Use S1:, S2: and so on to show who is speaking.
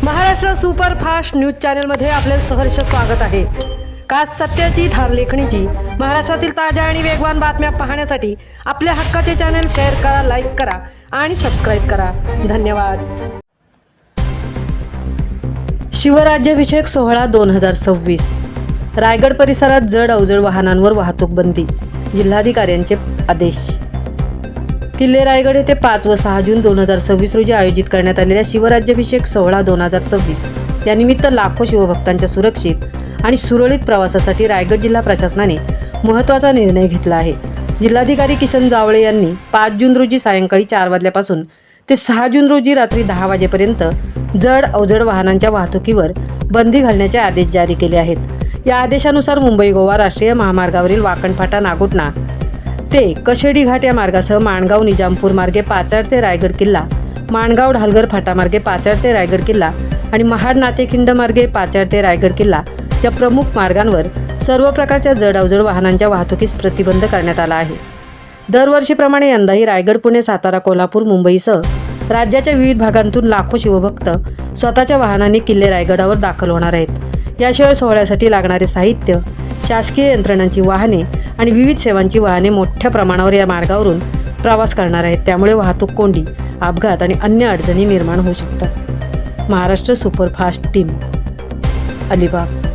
S1: Maharashtra superfast news चॅनलमध्ये आपले सहर्ष स्वागत आहे। खास सत्याची धार लेखणीची महाराष्ट्रातील ताज्या आणि वेगवान बातम्या पाहण्यासाठी आपल्या हक्काचे चॅनल शेअर करा, लाईक करा आणि सबस्क्राइब करा। धन्यवाद। शिवराज्याभिषेक सोहळा 2026 रायगड परिसरात जड अवजड वाहनांवर वाहतूक बंदी, जिल्हाधिकाऱ्यांचे आदेश। किल्ले रायगड येथे 5 व 6 जून 2026 रोजी आयोजित करण्यात आलेल्या शिवराज्याभिषेक सोहळा 2026 या निमित्त लाखो शिवभक्तांच्या सुरक्षित आणि सुरळीत प्रवासासाठी रायगड जिल्हा प्रशासनाने महत्त्वाचा निर्णय घेतला आहे। जिल्हाधिकारी किसन जावळे यांनी 5 जून रोजी सायंकाळी 4 वाजल्यापासून ते 6 जून रोजी रात्री 10 वाजेपर्यंत जड अवजड वाहनांच्या वाहतुकीवर बंदी घालण्याचे आदेश जारी केले आहेत। या आदेशानुसार मुंबई गोवा राष्ट्रीय महामार्गावरील वाकण फाटा नागोठणा ते कशेडी घाट या मार्गासह माणगाव निजामपूर मार्गे पाचाड ते रायगड किल्ला, माणगाव ढालगर फाटा मार्गे पाचाड ते रायगड किल्ला आणि महाड नातेखिंड मार्गे पाचाड ते रायगड किल्ला या प्रमुख मार्गांवर सर्व प्रकारच्या जड अवजड वाहनांच्या वाहतुकीस प्रतिबंध करण्यात आला आहे। दरवर्षीप्रमाणे यंदाही रायगड, पुणे, सातारा, कोल्हापूर, मुंबईसह राज्याच्या विविध भागांतून लाखो शिवभक्त स्वतःच्या वाहनांनी किल्ले रायगडावर दाखल होणार आहेत। याशिवाय सोहळ्यासाठी लागणारे साहित्य, शासकीय यंत्रणांची वाहने आणि विविध सेवांची वाहने मोठ्या प्रमाणावर या मार्गावरून प्रवास करणार आहेत। त्यामुळे वाहतूक कोंडी, अपघात आणि अन्य अडचणी निर्माण होऊ शकतात। Maharashtra superfast team, Alibag.